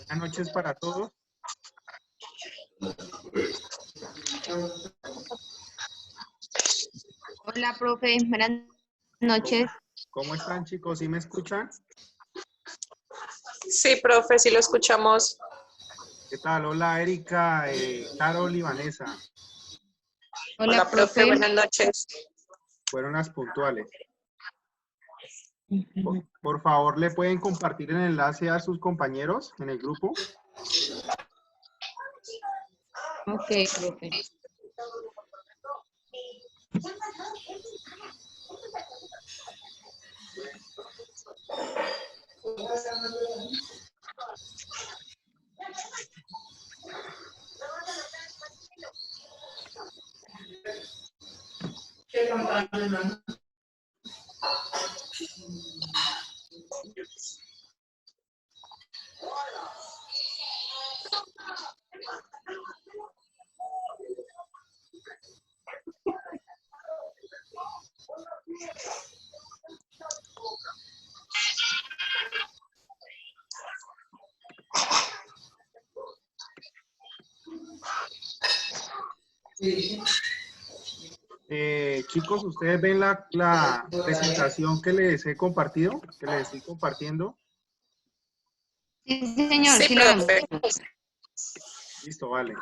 Buenas noches para todos. Hola, profe. Buenas noches. ¿Cómo están, chicos? ¿Sí me escuchan? Sí, profe, sí lo escuchamos. ¿Qué tal? Hola, Erika, Carol y Vanessa. Hola, profe, buenas noches. Fueron las puntuales. Por favor, ¿le pueden compartir el enlace a sus compañeros en el grupo? Ok, profe. Chicos, ¿ustedes ven la presentación que les he compartido? Que les estoy compartiendo. Sí, señor, Sí, sí la vemos. profe. Listo, vale.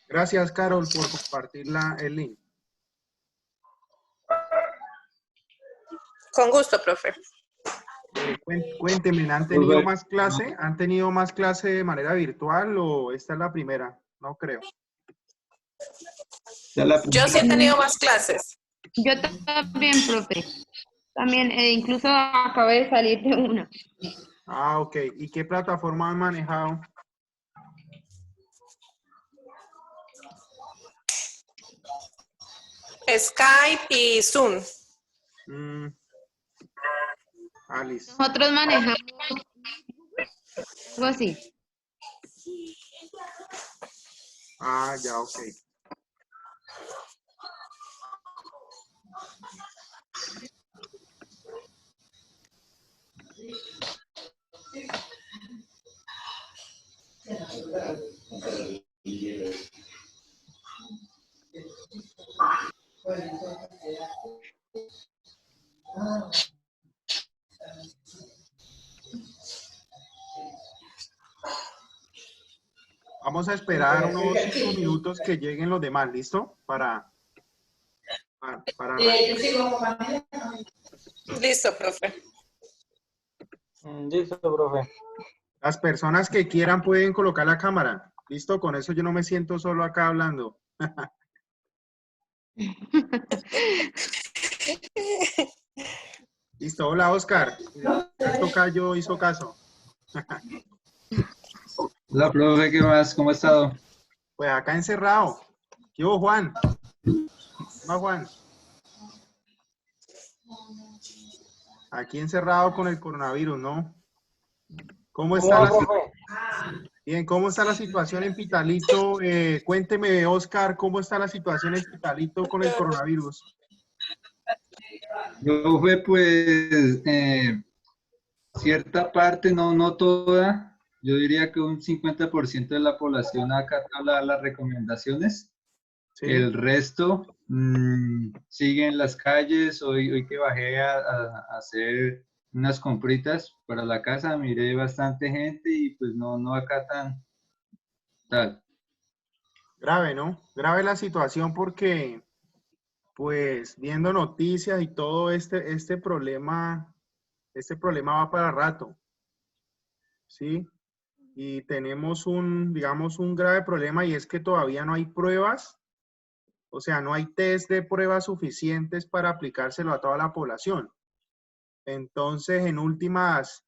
Gracias, Carol, por compartir el link. Con gusto, profe. Cuéntenme, ¿han tenido más clase? ¿Han tenido más clase de manera virtual o esta es la primera? No creo. Yo sí he tenido más clases. Yo también, profe. También, incluso acabé de salir de una. Ah, ok. ¿Y qué plataforma han manejado? Skype y Zoom. Alice. Nosotros manejamos algo así. Ah, ya, ok. Vamos a esperar unos 5 minutos que lleguen los demás, ¿listo? Para Listo, profe. Listo, profe. las personas que quieran pueden colocar la cámara. ¿Listo? Con eso yo no me siento solo acá hablando. Listo. Hola, Oscar. El tocayo hizo caso. Hola, profe, ¿qué más? ¿Cómo ha estado? Pues acá encerrado. ¿Qué hubo, Juan? ¿No, Juan? Aquí encerrado con el coronavirus, ¿no? ¿Cómo está la situación? Bien, ¿cómo está la situación en Pitalito? Cuénteme, Oscar, ¿cómo está la situación en Pitalito con el coronavirus? Profe, pues, cierta parte, no toda, yo diría que un 50% de la población ha acatado las recomendaciones. Sí. El resto sigue en las calles. Hoy que bajé a hacer unas compritas para la casa, miré bastante gente y pues no acatan tal. Grave, ¿no? Grave la situación porque, pues, viendo noticias y todo este problema va para rato, ¿sí? Y tenemos digamos, un grave problema y es que todavía no hay pruebas, o sea, no hay test de pruebas suficientes para aplicárselo a toda la población. Entonces, en últimas,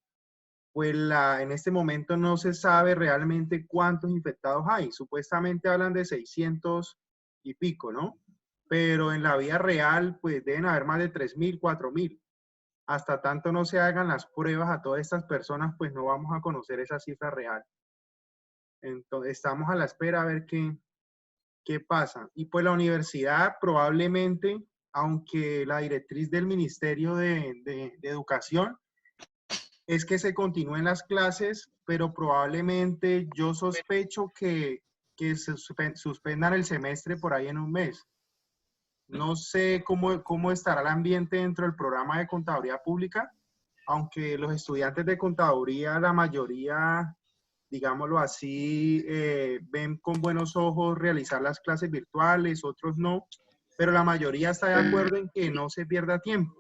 pues en este momento no se sabe realmente cuántos infectados hay. Supuestamente hablan de 600 y pico, ¿no? Pero en la vida real, pues deben haber más de 3.000, 4.000. hasta tanto no se hagan las pruebas a todas estas personas, pues no vamos a conocer esa cifra real. Entonces, estamos a la espera a ver qué pasa. Y pues la universidad probablemente, aunque la directriz del Ministerio de Educación es que se continúen las clases, pero probablemente yo sospecho que se suspendan el semestre por ahí en un mes. No sé cómo estará el ambiente dentro del programa de contaduría pública, aunque los estudiantes de contaduría, la mayoría, digámoslo así, ven con buenos ojos realizar las clases virtuales, otros no, pero la mayoría está de acuerdo en que no se pierda tiempo.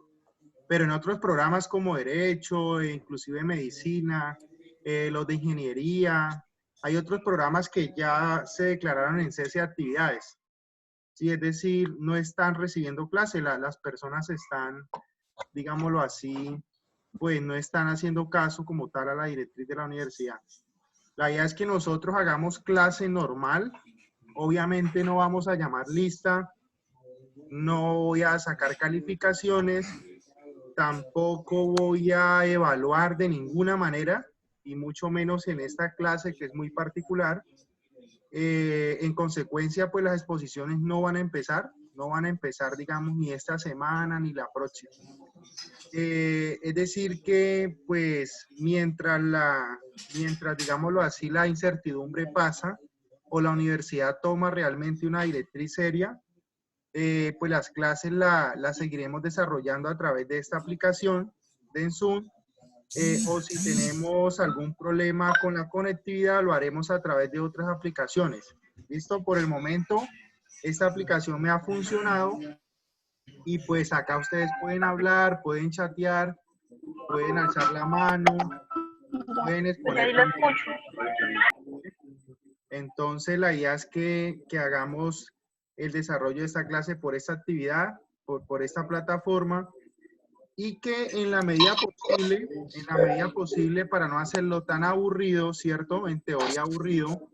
Pero en otros programas como Derecho, inclusive Medicina, los de Ingeniería, hay otros programas que ya se declararon en cese de actividades. Sí, es decir, no están recibiendo clase, las personas están, digámoslo así, pues no están haciendo caso como tal a la directriz de la universidad. La idea es que nosotros hagamos clase normal, obviamente no vamos a llamar lista, no voy a sacar calificaciones, tampoco voy a evaluar de ninguna manera, y mucho menos en esta clase que es muy particular. En consecuencia, pues las exposiciones no van a empezar, digamos, ni esta semana ni la próxima. Es decir que, pues, mientras, digámoslo así, la incertidumbre pasa o la universidad toma realmente una directriz seria, pues las clases las seguiremos desarrollando a través de esta aplicación de Zoom, o si tenemos algún problema con la conectividad, lo haremos a través de otras aplicaciones. ¿Listo? Por el momento, esta aplicación me ha funcionado y pues acá ustedes pueden hablar, pueden chatear, pueden alzar la mano, pueden exponer. Entonces, la idea es que hagamos el desarrollo de esta clase por esta actividad, por esta plataforma, y que en la medida posible, para no hacerlo tan aburrido, ¿cierto? En teoría aburrido,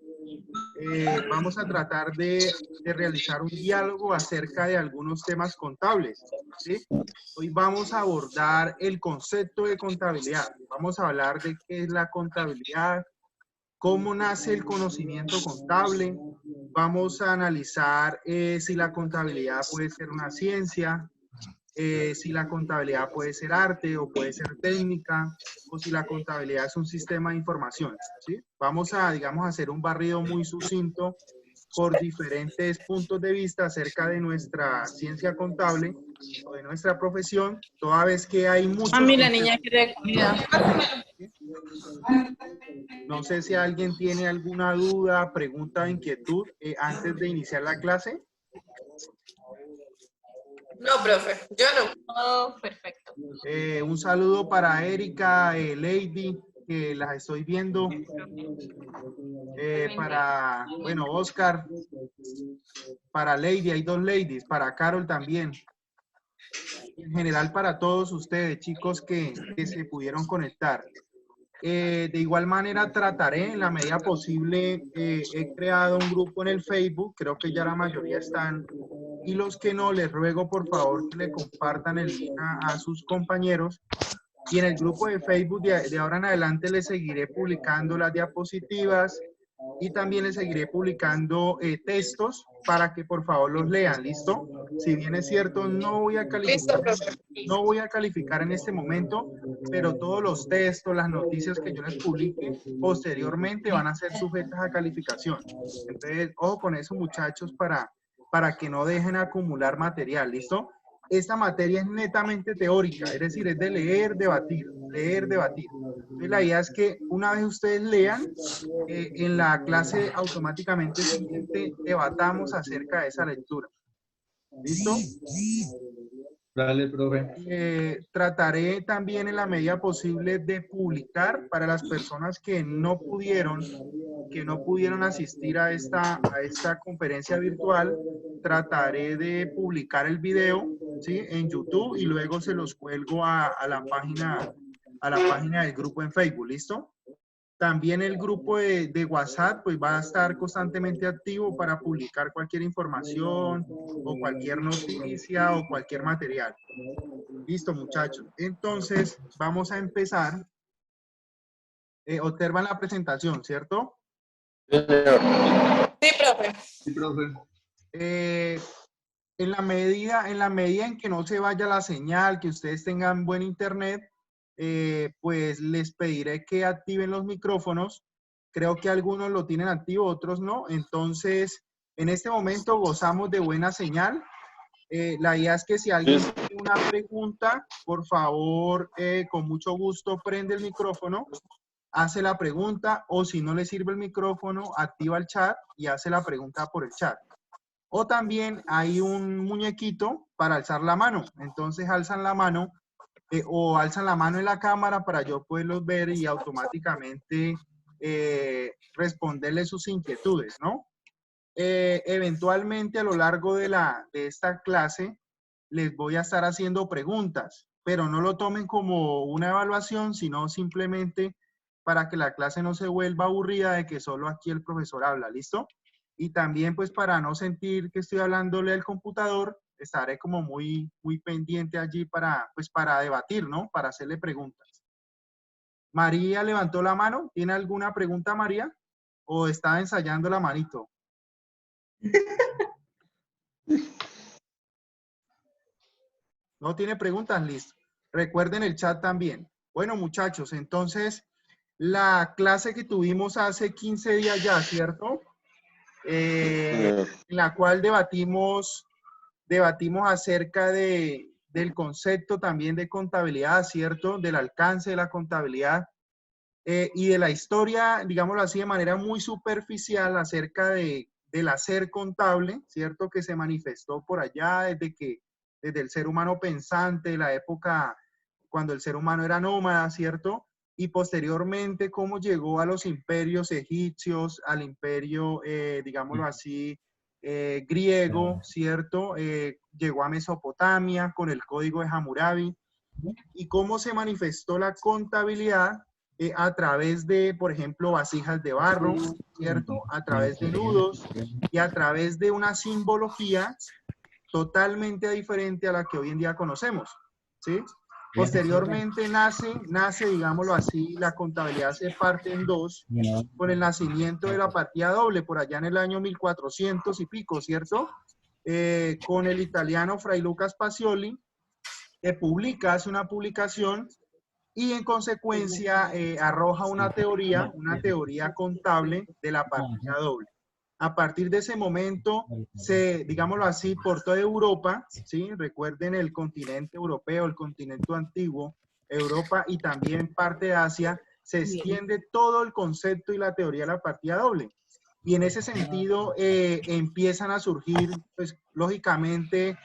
vamos a tratar de realizar un diálogo acerca de algunos temas contables, ¿sí? Hoy vamos a abordar el concepto de contabilidad. Vamos a hablar de qué es la contabilidad, cómo nace el conocimiento contable. Vamos a analizar si la contabilidad puede ser una ciencia, si la contabilidad puede ser arte o puede ser técnica, o si la contabilidad es un sistema de información, ¿sí? Vamos a, digamos, hacer un barrido muy sucinto por diferentes puntos de vista acerca de nuestra ciencia contable o de nuestra profesión, toda vez que hay muchos... Mami, la niña quiere comida. No sé si alguien tiene alguna duda, pregunta o inquietud antes de iniciar la clase. No, profe, yo no. Oh, perfecto. Un saludo para Erika, Lady, que las estoy viendo. Para, bueno, Oscar, para Lady, hay dos ladies, para Carol también. En general para todos ustedes, chicos, que se pudieron conectar. De igual manera trataré en la medida posible, he creado un grupo en el Facebook, creo que ya la mayoría están, y los que no, les ruego por favor que le compartan el link a sus compañeros, y en el grupo de Facebook de ahora en adelante les seguiré publicando las diapositivas y también les seguiré publicando textos para que por favor los lean, ¿listo? Si bien es cierto, no voy a calificar en este momento, pero todos los textos, las noticias que yo les publique posteriormente van a ser sujetas a calificación. Entonces, ojo con eso, muchachos, para que no dejen acumular material, ¿listo? Esta materia es netamente teórica, es decir, es de leer, debatir, leer, debatir. Entonces, la idea es que una vez ustedes lean, en la clase automáticamente siguiente debatamos acerca de esa lectura. ¿Listo? Dale, profe. Trataré también en la medida posible de publicar para las personas que no pudieron asistir a esta conferencia virtual. Trataré de publicar el video, ¿sí? En YouTube, y luego se los cuelgo a la página del grupo en Facebook. ¿Listo? También el grupo de WhatsApp pues va a estar constantemente activo para publicar cualquier información o cualquier noticia o cualquier material. Listo, muchachos. Entonces, vamos a empezar. Observan la presentación, ¿cierto? Sí, profe. Sí, profe. En la medida en que no se vaya la señal, que ustedes tengan buen internet, pues les pediré que activen los micrófonos. Creo que algunos lo tienen activo, otros no. Entonces, en este momento gozamos de buena señal. La idea es que si alguien tiene una pregunta, por favor, con mucho gusto prende el micrófono, hace la pregunta, o si no le sirve el micrófono, activa el chat y hace la pregunta por el chat. O también hay un muñequito para alzar la mano. Entonces alzan la mano o alzan la mano en la cámara para yo poderlos ver y automáticamente responderles sus inquietudes, ¿no? Eventualmente a lo largo de esta clase les voy a estar haciendo preguntas, pero no lo tomen como una evaluación, sino simplemente para que la clase no se vuelva aburrida de que solo aquí el profesor habla, ¿listo? Y también pues para no sentir que estoy hablándole al computador, estaré como muy pendiente allí pues para debatir, ¿no? Para hacerle preguntas. María levantó la mano. ¿Tiene alguna pregunta, María? ¿O está ensayando la manito? ¿No tiene preguntas? Listo. Recuerden el chat también. Bueno, muchachos, entonces la clase que tuvimos hace 15 días ya, ¿cierto? En la cual debatimos acerca del concepto también de contabilidad, ¿cierto? Del alcance de la contabilidad y de la historia, digámoslo así, de manera muy superficial acerca del hacer contable, ¿cierto? Que se manifestó por allá desde el ser humano pensante, la época cuando el ser humano era nómada, ¿cierto? Y posteriormente cómo llegó a los imperios egipcios, al imperio, digámoslo así, griego, ¿cierto? Llegó a Mesopotamia con el código de Hammurabi y cómo se manifestó la contabilidad a través de, por ejemplo, vasijas de barro, ¿cierto? A través de nudos y a través de una simbología totalmente diferente a la que hoy en día conocemos, ¿sí? Posteriormente nace, digámoslo así, la contabilidad se parte en dos con el nacimiento de la partida doble por allá en el año 1400 y pico, ¿cierto? Con el italiano Fray Lucas Pacioli, que hace una publicación y en consecuencia arroja una teoría contable de la partida doble. A partir de ese momento, digámoslo así, por toda Europa, ¿sí? Recuerden el continente europeo, el continente antiguo, Europa y también parte de Asia, se extiende todo el concepto y la teoría de la partida doble. Y en ese sentido empiezan a surgir, pues, lógicamente,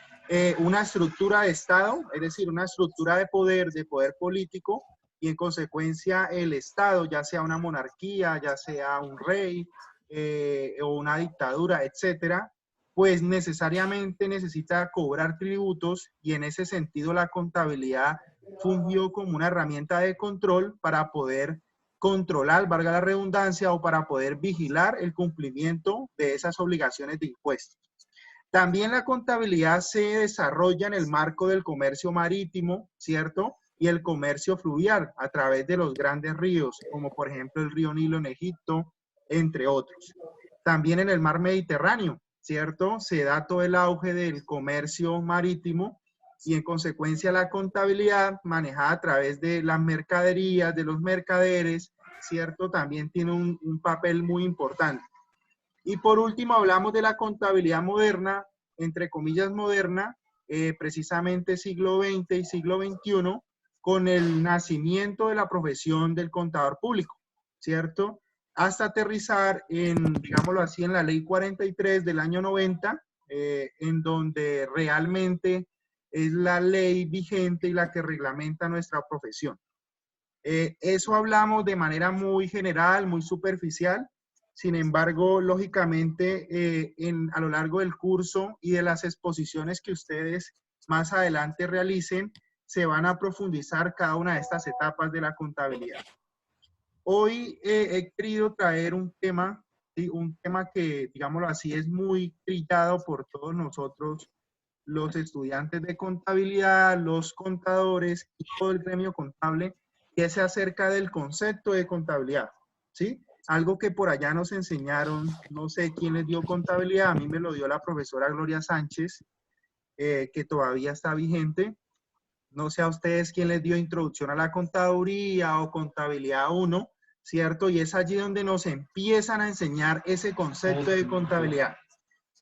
una estructura de Estado, es decir, una estructura de poder político, y en consecuencia el Estado, ya sea una monarquía, ya sea un rey o una dictadura, etcétera, pues necesariamente necesita cobrar tributos y en ese sentido la contabilidad fungió como una herramienta de control para poder controlar, valga la redundancia, o para poder vigilar el cumplimiento de esas obligaciones de impuestos. También la contabilidad se desarrolla en el marco del comercio marítimo, ¿cierto? Y el comercio fluvial a través de los grandes ríos, como por ejemplo el río Nilo en Egipto, entre otros. También en el mar Mediterráneo, ¿cierto? Se da todo el auge del comercio marítimo y en consecuencia la contabilidad manejada a través de las mercaderías, de los mercaderes, ¿cierto? También tiene un papel muy importante. Y por último hablamos de la contabilidad moderna, entre comillas moderna, precisamente siglo XX y siglo XXI, con el nacimiento de la profesión del contador público, ¿cierto? Hasta aterrizar en, digámoslo así, en la ley 43 del año 90, en donde realmente es la ley vigente y la que reglamenta nuestra profesión. Eso hablamos de manera muy general, muy superficial. Sin embargo, lógicamente, a lo largo del curso y de las exposiciones que ustedes más adelante realicen, se van a profundizar cada una de estas etapas de la contabilidad. Hoy he querido traer un tema, ¿sí? Un tema que, digámoslo así, es muy trillado por todos nosotros, los estudiantes de contabilidad, los contadores y todo el gremio contable, que se acerca del concepto de contabilidad, ¿sí? Algo que por allá nos enseñaron, no sé quién les dio contabilidad, a mí me lo dio la profesora Gloria Sánchez, que todavía está vigente. No sé a ustedes quién les dio introducción a la contaduría o contabilidad 1, ¿cierto? Y es allí donde nos empiezan a enseñar ese concepto de contabilidad.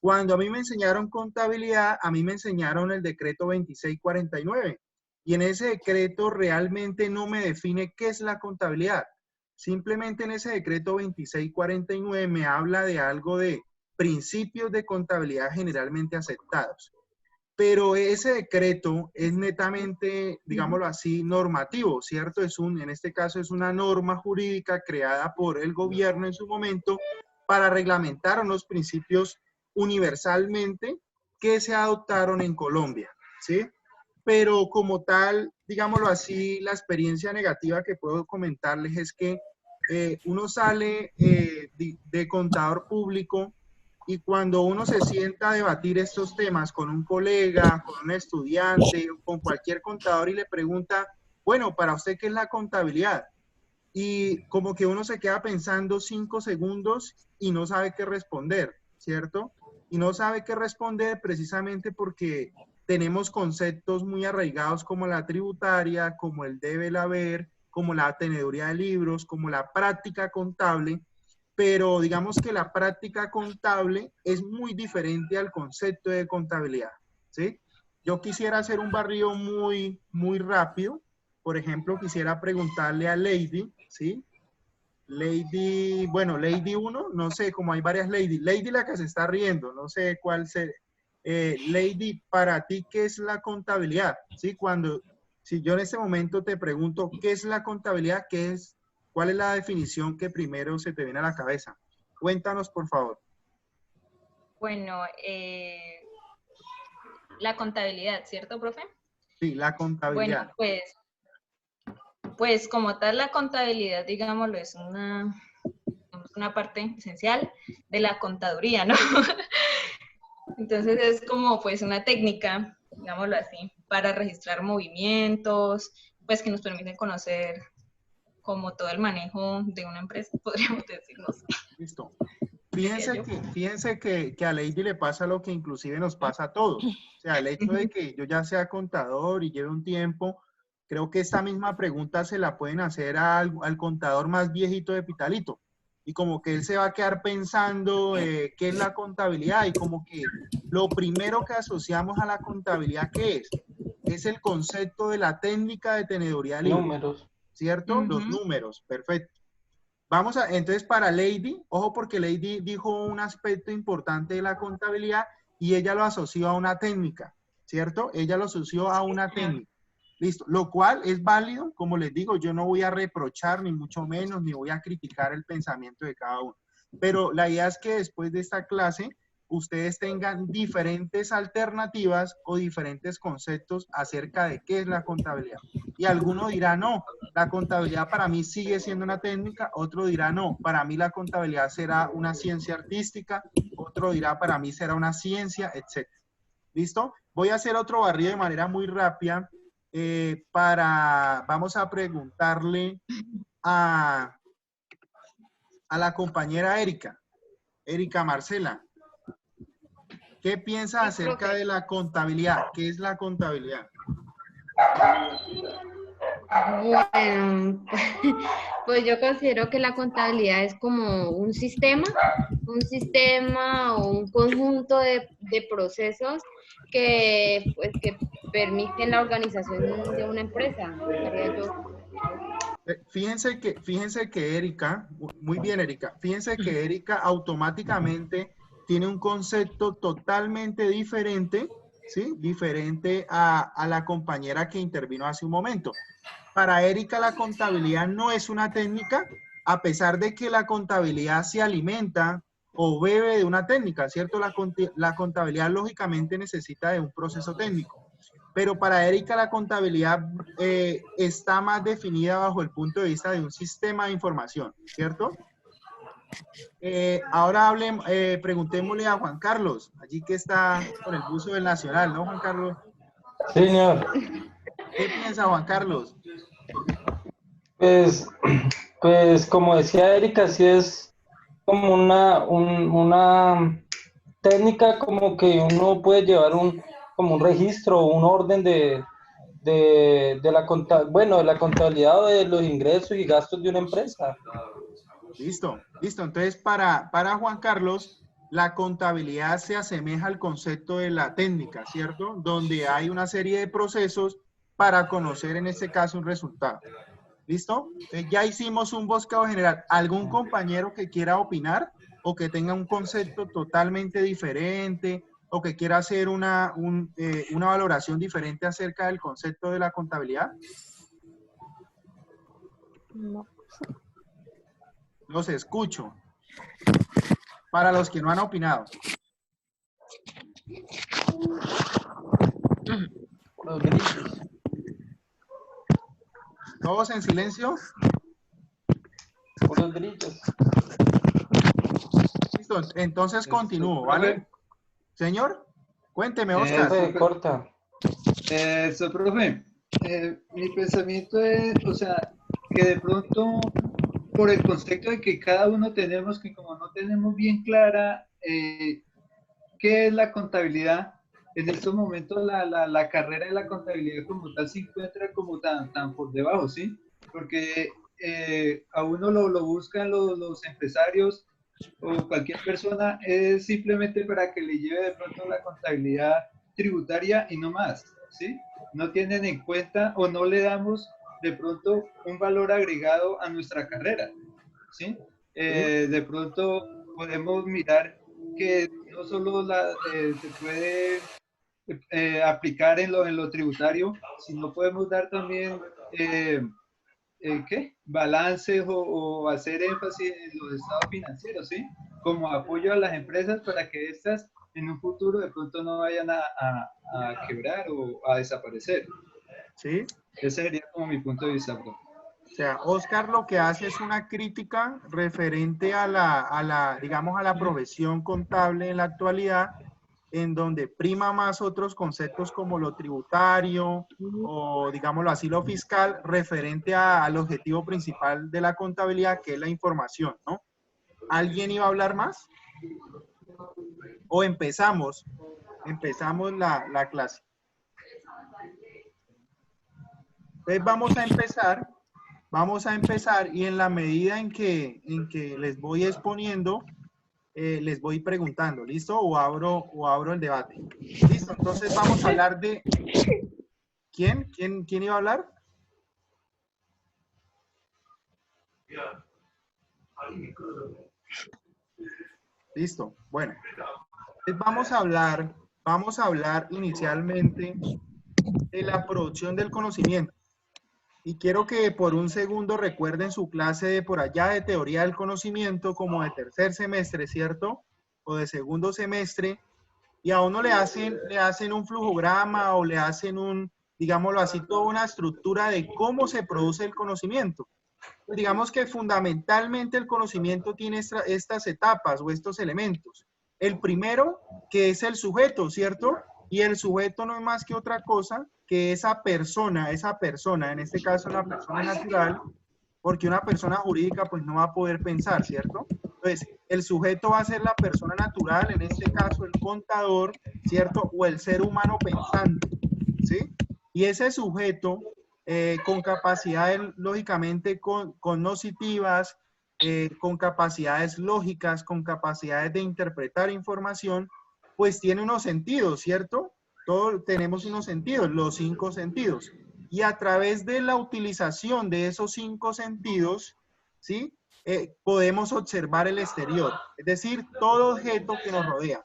Cuando a mí me enseñaron contabilidad, a mí me enseñaron el decreto 2649. Y en ese decreto realmente no me define qué es la contabilidad. Simplemente en ese decreto 2649 me habla de algo de principios de contabilidad generalmente aceptados. Pero ese decreto es netamente, digámoslo así, normativo, ¿cierto? En este caso es una norma jurídica creada por el gobierno en su momento para reglamentar unos principios universalmente que se adoptaron en Colombia, ¿sí? Pero como tal, digámoslo así, la experiencia negativa que puedo comentarles es que uno sale de contador público y cuando uno se sienta a debatir estos temas con un colega, con un estudiante, con cualquier contador y le pregunta, bueno, para usted, ¿qué es la contabilidad? Y como que uno se queda pensando 5 segundos y no sabe qué responder, ¿cierto? Y no sabe qué responder precisamente porque tenemos conceptos muy arraigados como la tributaria, como el debe, el haber, como la teneduría de libros, como la práctica contable, pero digamos que la práctica contable es muy diferente al concepto de contabilidad, ¿sí? Yo quisiera hacer un barrido muy rápido. Por ejemplo, quisiera preguntarle a Lady, ¿sí? Lady, bueno, Lady 1, no sé, como hay varias Lady. Lady la que se está riendo, no sé cuál se... Lady, para ti, ¿qué es la contabilidad? ¿Sí? Si yo en este momento te pregunto, ¿qué es la contabilidad? ¿Cuál es la definición que primero se te viene a la cabeza? Cuéntanos, por favor. Bueno, la contabilidad, ¿cierto, profe? Sí, la contabilidad. Bueno, pues como tal la contabilidad, digámoslo, es una parte esencial de la contaduría, ¿no? Entonces es como pues una técnica, digámoslo así, para registrar movimientos, pues que nos permiten conocer como todo el manejo de una empresa, podríamos decir, no sé. Listo. Fíjense que a Lady le pasa lo que inclusive nos pasa a todos. O sea, el hecho de que yo ya sea contador y lleve un tiempo, creo que esta misma pregunta se la pueden hacer al contador más viejito de Pitalito. Y como que él se va a quedar pensando qué es la contabilidad y como que lo primero que asociamos a la contabilidad, ¿qué es? Es el concepto de la técnica de teneduría libre. Números. ¿Cierto? Los números, perfecto. Entonces para Lady, ojo porque Lady dijo un aspecto importante de la contabilidad y ella lo asoció a una técnica, ¿cierto? Ella lo asoció a una técnica. Listo, lo cual es válido, como les digo, yo no voy a reprochar ni mucho menos, ni voy a criticar el pensamiento de cada uno. Pero la idea es que después de esta clase, ustedes tengan diferentes alternativas o diferentes conceptos acerca de qué es la contabilidad. Y alguno dirá, no, la contabilidad para mí sigue siendo una técnica, otro dirá, no, para mí la contabilidad será una ciencia artística, otro dirá, para mí será una ciencia, etc. ¿Listo? Voy a hacer otro barrido de manera muy rápida vamos a preguntarle a la compañera Erika Marcela. ¿Qué piensa acerca de la contabilidad? ¿Qué es la contabilidad? Bueno, pues yo considero que la contabilidad es como un sistema o un conjunto de procesos que permiten la organización de una empresa, diría yo. Fíjense que Erika, muy bien Erika, fíjense que Erika automáticamente tiene un concepto totalmente diferente, ¿sí? Diferente a la compañera que intervino hace un momento. Para Erika la contabilidad no es una técnica, a pesar de que la contabilidad se alimenta o bebe de una técnica, ¿cierto? La contabilidad lógicamente necesita de un proceso técnico. pero para Erika la contabilidad está más definida bajo el punto de vista de un sistema de información, ¿cierto? Ahora preguntémosle a Juan Carlos, allí que está con el buzo del Nacional, ¿no, Juan Carlos? Sí, señor. ¿Qué piensa Juan Carlos? Pues como decía Erika, sí es como una técnica como que uno puede llevar como un registro, un orden de la de la contabilidad o de los ingresos y gastos de una empresa. Listo, listo. Entonces, para Juan Carlos, la contabilidad se asemeja al concepto de la técnica, ¿cierto? Donde hay una serie de procesos para conocer, en este caso, un resultado. ¿Listo? Ya hicimos un bosquejo general. ¿Algún compañero que quiera opinar o que tenga un concepto totalmente diferente o que quiera hacer una valoración diferente acerca del concepto de la contabilidad? No. Los escucho. Para los que no han opinado. Los grillos. ¿Todos en silencio? Los grillos. Listo, entonces continúo, ¿vale? Señor, cuénteme, Se Oscar. corta. Profe, mi pensamiento es, o sea, que de pronto, por el concepto de que cada uno tenemos, que como no tenemos bien clara qué es la contabilidad, en estos momentos la carrera de la contabilidad como tal se encuentra como tan por debajo, ¿sí? Porque a uno lo buscan los empresarios o cualquier persona, es simplemente para que le lleve de pronto la contabilidad tributaria y no más, ¿sí? No tienen en cuenta o no le damos de pronto un valor agregado a nuestra carrera, ¿sí? De pronto podemos mirar que no solo se puede aplicar en lo tributario, sino podemos dar también balances o hacer énfasis en los estados financieros, ¿sí? Como apoyo a las empresas para que éstas en un futuro de pronto no vayan a quebrar o a desaparecer. ¿Sí? Ese sería como mi punto de vista, bro. O sea, Oscar lo que hace es una crítica referente digamos, a la profesión contable en la actualidad, en donde prima más otros conceptos como lo tributario o, digámoslo así, lo fiscal, referente al objetivo principal de la contabilidad, que es la información, ¿no? ¿Alguien iba a hablar más? ¿O empezamos la clase? Entonces vamos a empezar y en la medida en que les voy exponiendo, les voy preguntando, ¿listo? O abro el debate. Listo, entonces vamos a hablar de... ¿Quién iba a hablar? Listo, bueno. Entonces vamos a hablar inicialmente de la producción del conocimiento. Y quiero que por un segundo recuerden su clase de por allá de teoría del conocimiento, como de tercer semestre, ¿cierto? O de segundo semestre, y a uno le hacen un flujograma o le hacen digámoslo así, toda una estructura de cómo se produce el conocimiento. Pues digamos que fundamentalmente el conocimiento tiene estas etapas o estos elementos. El primero, que es el sujeto, ¿cierto? Y el sujeto no es más que otra cosa que esa persona, en este caso una persona natural, porque una persona jurídica pues no va a poder pensar, ¿cierto? Entonces, el sujeto va a ser la persona natural, en este caso el contador, ¿cierto? O el ser humano pensante, ¿sí? Y ese sujeto, con capacidades lógicamente cognitivas, con capacidades lógicas, con capacidades de interpretar información, pues tiene unos sentidos, ¿cierto? Todos tenemos unos sentidos, los 5 sentidos. Y a través de la utilización de esos 5 sentidos, ¿sí? Podemos observar el exterior, es decir, todo objeto que nos rodea.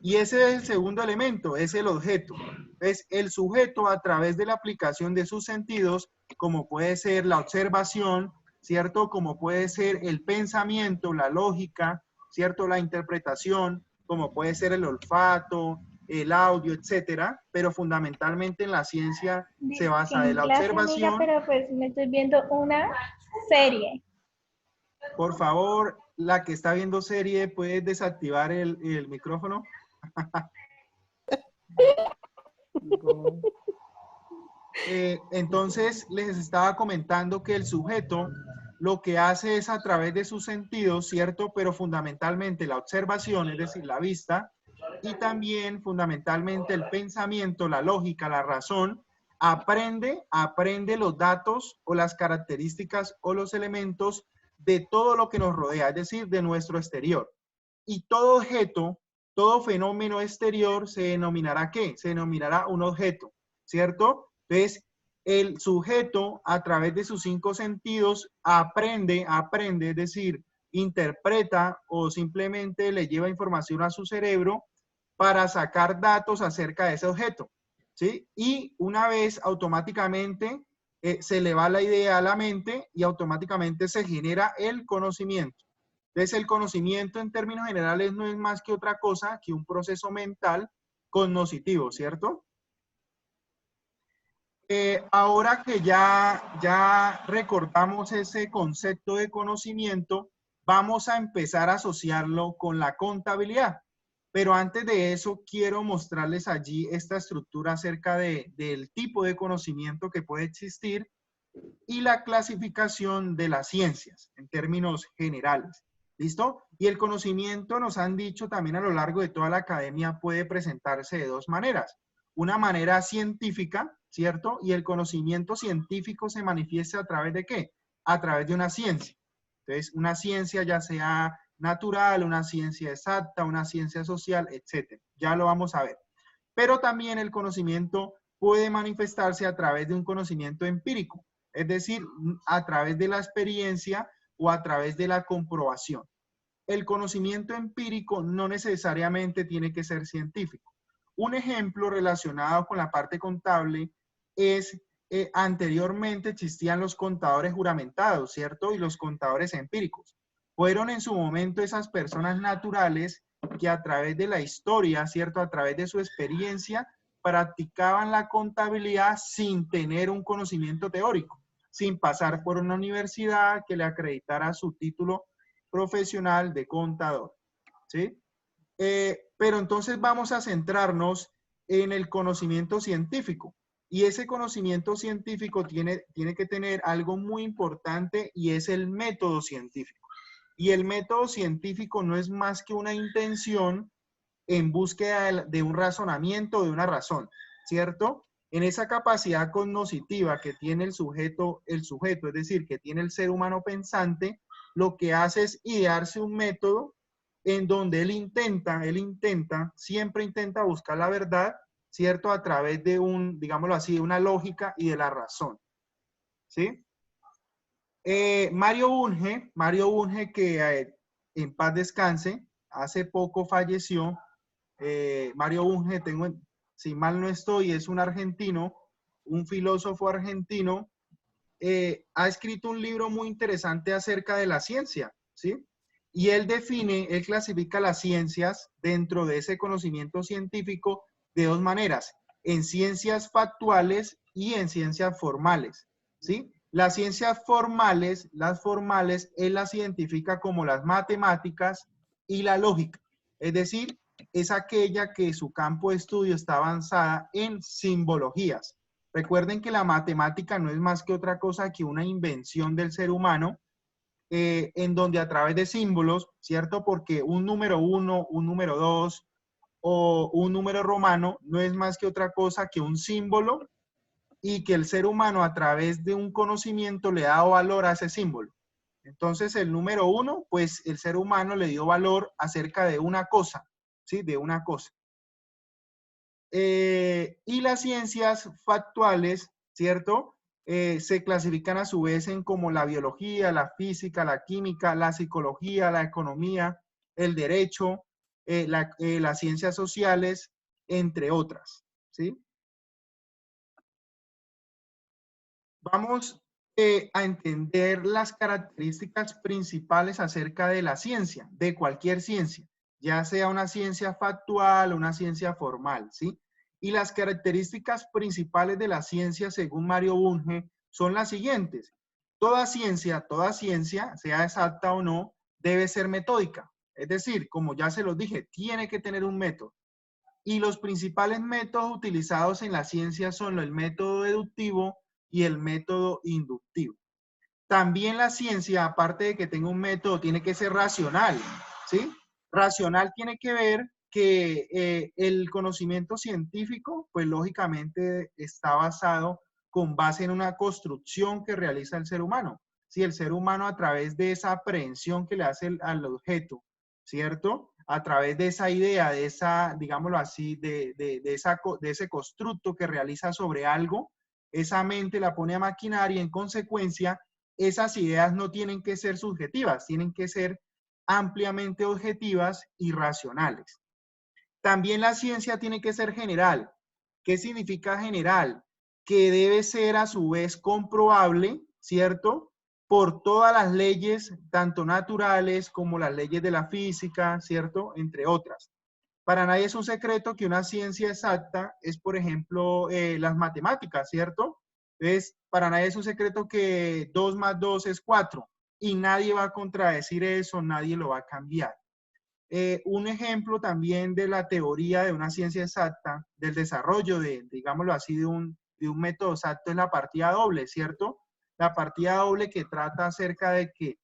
Y ese es el segundo elemento, es el objeto. Es el sujeto a través de la aplicación de sus sentidos, como puede ser la observación, ¿cierto? Como puede ser el pensamiento, la lógica, ¿cierto? La interpretación, como puede ser el olfato, el audio, etcétera, pero fundamentalmente en la ciencia se basa de En la clase, amiga, observación. pero pues me estoy viendo una serie. Por favor, la que está viendo serie, ¿puedes desactivar el micrófono? Entonces, les estaba comentando que el sujeto lo que hace es a través de sus sentidos, ¿cierto? Pero fundamentalmente la observación, es decir, la vista, y también fundamentalmente el pensamiento, la lógica, la razón, aprende los datos o las características o los elementos de todo lo que nos rodea, es decir, de nuestro exterior. Y todo objeto, todo fenómeno exterior se denominará ¿qué? Se denominará un objeto, ¿cierto? Entonces, el sujeto a través de sus 5 sentidos aprende, es decir, interpreta o simplemente le lleva información a su cerebro para sacar datos acerca de ese objeto, ¿sí? Y una vez automáticamente se le va la idea a la mente y automáticamente se genera el conocimiento. Entonces, el conocimiento en términos generales no es más que otra cosa que un proceso mental cognoscitivo, ¿cierto? Ahora que ya recordamos ese concepto de conocimiento, vamos a empezar a asociarlo con la contabilidad. Pero antes de eso, quiero mostrarles allí esta estructura acerca del tipo de conocimiento que puede existir y la clasificación de las ciencias en términos generales. ¿Listo? Y el conocimiento, nos han dicho también a lo largo de toda la academia, puede presentarse de dos maneras. Una manera científica, ¿cierto? Y el conocimiento científico se manifiesta a través de ¿qué? A través de una ciencia. Entonces, una ciencia ya sea natural, una ciencia exacta, una ciencia social, etcétera. Ya lo vamos a ver. Pero también el conocimiento puede manifestarse a través de un conocimiento empírico, es decir, a través de la experiencia o a través de la comprobación. El conocimiento empírico no necesariamente tiene que ser científico. Un ejemplo relacionado con la parte contable es, anteriormente existían los contadores juramentados, ¿cierto? Y los contadores empíricos. Fueron en su momento esas personas naturales que a través de la historia, ¿cierto? A través de su experiencia, practicaban la contabilidad sin tener un conocimiento teórico, sin pasar por una universidad que le acreditara su título profesional de contador, ¿sí? Pero entonces vamos a centrarnos en el conocimiento científico. Y ese conocimiento científico tiene que tener algo muy importante y es el método científico. Y el método científico no es más que una intención en búsqueda de un razonamiento, de una razón, ¿cierto? En esa capacidad cognoscitiva que tiene el sujeto, es decir, que tiene el ser humano pensante, lo que hace es idearse un método en donde siempre intenta buscar la verdad, ¿cierto? A través de digámoslo así, de una lógica y de la razón, ¿sí? Mario Bunge, que en paz descanse, hace poco falleció. Mario Bunge, si mal no estoy, es un argentino, un filósofo argentino, ha escrito un libro muy interesante acerca de la ciencia, ¿sí? Y él clasifica las ciencias dentro de ese conocimiento científico de dos maneras, en ciencias factuales y en ciencias formales, ¿sí? Las ciencias formales, él las identifica como las matemáticas y la lógica, es decir, es aquella que su campo de estudio está avanzada en simbologías. Recuerden que la matemática no es más que otra cosa que una invención del ser humano, en donde a través de símbolos, ¿cierto? Porque un número 1, un número 2 o un número romano no es más que otra cosa que un símbolo y que el ser humano a través de un conocimiento le ha dado valor a ese símbolo. Entonces el número 1, pues el ser humano le dio valor acerca de una cosa, ¿sí? De una cosa. Y las ciencias factuales, ¿cierto? Se clasifican a su vez en como la biología, la física, la química, la psicología, la economía, el derecho, las ciencias sociales, entre otras, ¿sí? Vamos a entender las características principales acerca de la ciencia, de cualquier ciencia. ya sea una ciencia factual o una ciencia formal, ¿sí? Y las características principales de la ciencia, según Mario Bunge, son las siguientes. Toda ciencia, sea exacta o no, debe ser metódica. Es decir, como ya se los dije, tiene que tener un método. Y los principales métodos utilizados en la ciencia son el método deductivo y el método inductivo. También la ciencia, aparte de que tenga un método, tiene que ser racional, ¿sí? Racional tiene que ver que el conocimiento científico, pues lógicamente está basado con base en una construcción que realiza el ser humano. Si el ser humano a través de esa aprehensión que le hace al objeto, ¿cierto? A través de esa idea, de esa, digámoslo así, de ese constructo que realiza sobre algo, esa mente la pone a maquinar y en consecuencia esas ideas no tienen que ser subjetivas, tienen que ser ampliamente objetivas y racionales. También la ciencia tiene que ser general. ¿Qué significa general? Que debe ser a su vez comprobable, ¿cierto? Por todas las leyes, tanto naturales como las leyes de la física, ¿cierto? Entre otras. Para nadie es un secreto que una ciencia exacta es, por ejemplo, las matemáticas, ¿cierto? Entonces, para nadie es un secreto que 2 más 2 es 4 y nadie va a contradecir eso, nadie lo va a cambiar. Un ejemplo también de la teoría de una ciencia exacta, del desarrollo digámoslo así, de un método exacto es la partida doble, ¿cierto? La partida doble que trata acerca de que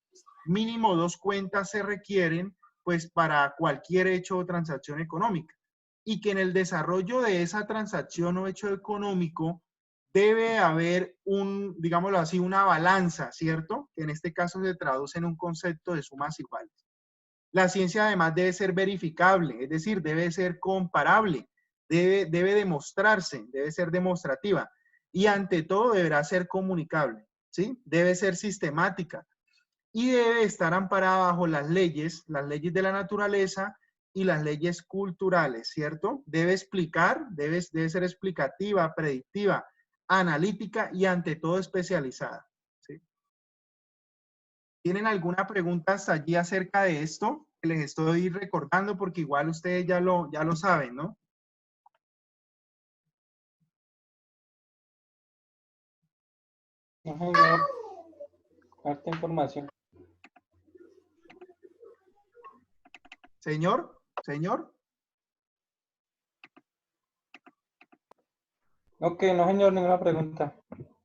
mínimo 2 cuentas se requieren pues para cualquier hecho o transacción económica. Y que en el desarrollo de esa transacción o hecho económico debe haber digámoslo así, una balanza, ¿cierto? Que en este caso se traduce en un concepto de sumas iguales. La ciencia además debe ser verificable, es decir, debe ser comparable, debe demostrarse, debe ser demostrativa y ante todo deberá ser comunicable, ¿sí? Debe ser sistemática y debe estar amparada bajo las leyes de la naturaleza y las leyes culturales, ¿cierto? Debe explicar, debe ser explicativa, predictiva, analítica y ante todo especializada. ¿Sí? ¿Tienen alguna pregunta hasta allí acerca de esto? Que les estoy recordando porque igual ustedes ya lo saben, ¿no? No, señor. Harta información. Señor. Ok, no, señor, ninguna pregunta.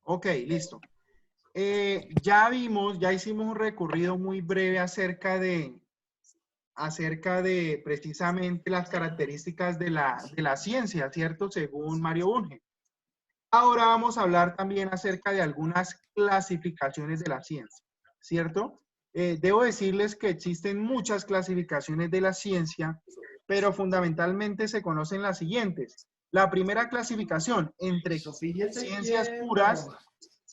Ok, listo. Ya hicimos un recorrido muy breve acerca de precisamente las características de la ciencia, ¿cierto? Según Mario Bunge. Ahora vamos a hablar también acerca de algunas clasificaciones de la ciencia, ¿cierto? Debo decirles que existen muchas clasificaciones de la ciencia, pero fundamentalmente se conocen las siguientes. La primera clasificación entre ciencias puras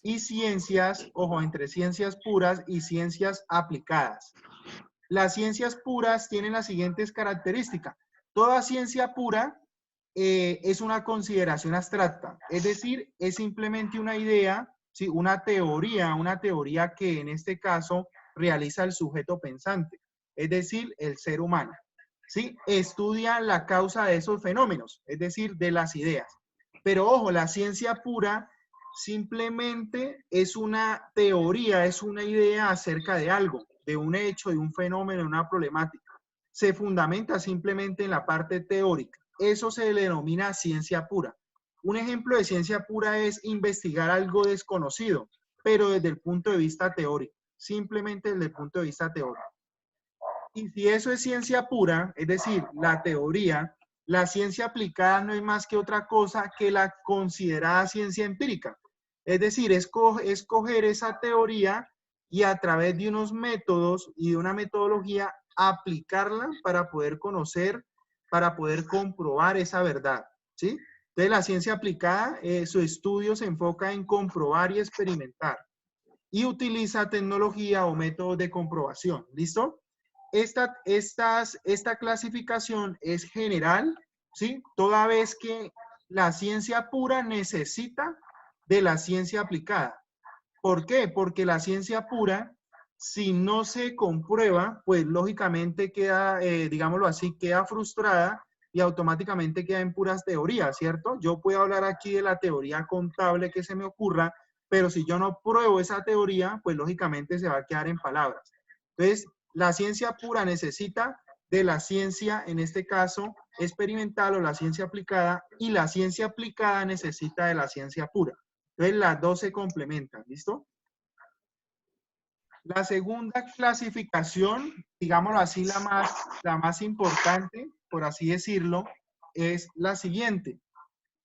y ciencias, ojo, entre ciencias puras y ciencias aplicadas. Las ciencias puras tienen las siguientes características. Toda ciencia pura es una consideración abstracta, es decir, es simplemente una idea, ¿sí? Una teoría que en este caso realiza el sujeto pensante, es decir, el ser humano. ¿Sí? Estudia la causa de esos fenómenos, es decir, de las ideas. Pero ojo, la ciencia pura simplemente es una teoría, es una idea acerca de algo, de un hecho, de un fenómeno, de una problemática. Se fundamenta simplemente en la parte teórica. Eso se le denomina ciencia pura. Un ejemplo de ciencia pura es investigar algo desconocido, pero desde el punto de vista teórico, simplemente desde el punto de vista teórico. Y si eso es ciencia pura, es decir, la teoría, la ciencia aplicada no es más que otra cosa que la considerada ciencia empírica. Es decir, escoger esa teoría y a través de unos métodos y de una metodología aplicarla para poder conocer, para poder comprobar esa verdad, ¿sí? Entonces, la ciencia aplicada, su estudio se enfoca en comprobar y experimentar y utiliza tecnología o métodos de comprobación, ¿listo? Esta clasificación es general, ¿sí? Toda vez que la ciencia pura necesita de la ciencia aplicada. ¿Por qué? Porque la ciencia pura si no se comprueba, pues lógicamente queda, digámoslo así, queda frustrada y automáticamente queda en puras teorías, ¿cierto? Yo puedo hablar aquí de la teoría contable que se me ocurra, pero si yo no pruebo esa teoría, pues lógicamente se va a quedar en palabras. Entonces, la ciencia pura necesita de la ciencia, en este caso, experimental o la ciencia aplicada, y la ciencia aplicada necesita de la ciencia pura. Entonces, las dos se complementan, ¿listo? La segunda clasificación, digámoslo así, la más importante, por así decirlo, es la siguiente.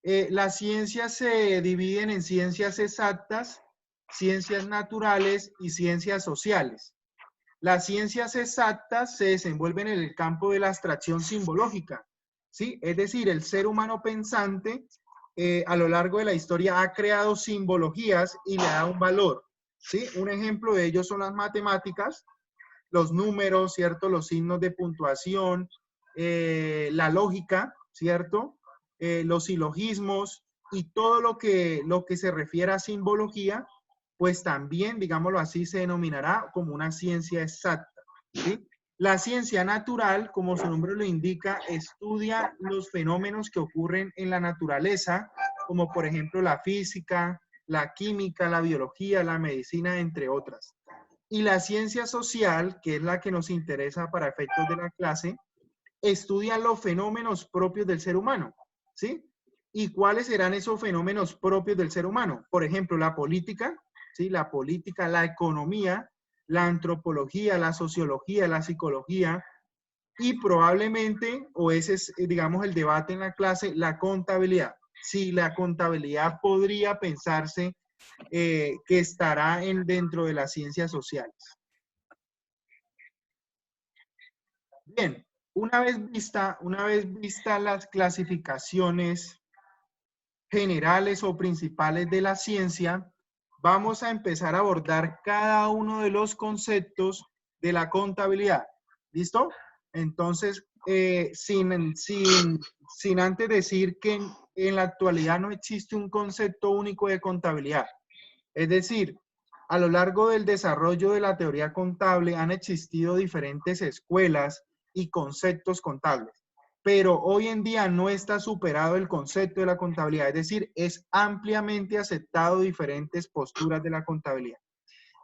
Las ciencias se dividen en ciencias exactas, ciencias naturales y ciencias sociales. Las ciencias exactas se desenvuelven en el campo de la abstracción simbológica, ¿sí? Es decir, el ser humano pensante a lo largo de la historia ha creado simbologías y le da un valor, ¿sí? Un ejemplo de ello son las matemáticas, los números, ¿cierto? Los signos de puntuación, la lógica, ¿cierto? Los silogismos y todo lo que se refiere a simbología, pues también, digámoslo así, se denominará como una ciencia exacta, ¿sí? La ciencia natural, como su nombre lo indica, estudia los fenómenos que ocurren en la naturaleza, como por ejemplo la física, la química, la biología, la medicina, entre otras. Y la ciencia social, que es la que nos interesa para efectos de la clase, estudia los fenómenos propios del ser humano, ¿sí? ¿Y cuáles serán esos fenómenos propios del ser humano? Por ejemplo, la política, ¿sí? La política, la economía, la antropología, la sociología, la psicología y probablemente, o ese es, digamos, el debate en la clase, la contabilidad. Si la contabilidad podría pensarse que estará dentro de las ciencias sociales. Bien, una vez vista las clasificaciones generales o principales de la ciencia, vamos a empezar a abordar cada uno de los conceptos de la contabilidad. ¿Listo? Entonces, sin antes decir que en la actualidad no existe un concepto único de contabilidad. Es decir, a lo largo del desarrollo de la teoría contable han existido diferentes escuelas y conceptos contables, pero hoy en día no está superado el concepto de la contabilidad, es decir, es ampliamente aceptado diferentes posturas de la contabilidad.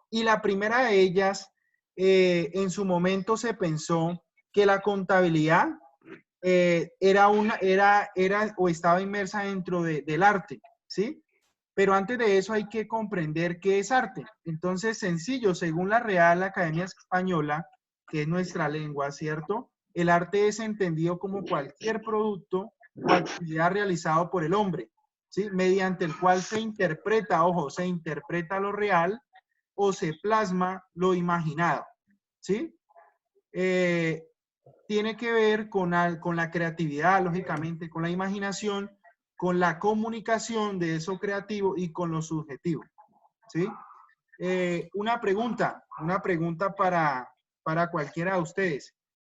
Y la primera de ellas, en su momento se pensó que la contabilidad era o estaba inmersa dentro del arte, ¿sí? Pero antes de eso hay que comprender qué es arte. Entonces, sencillo, según la Real Academia Española, que es nuestra lengua, ¿cierto? El arte es entendido como cualquier producto o actividad realizado por el hombre, ¿sí? Mediante el cual se interpreta, ojo, se interpreta lo real o se plasma lo imaginado, ¿sí? Tiene que ver con la creatividad, lógicamente, con la imaginación, con la comunicación de eso creativo y con lo subjetivo, ¿sí? Una pregunta para cualquiera de ustedes.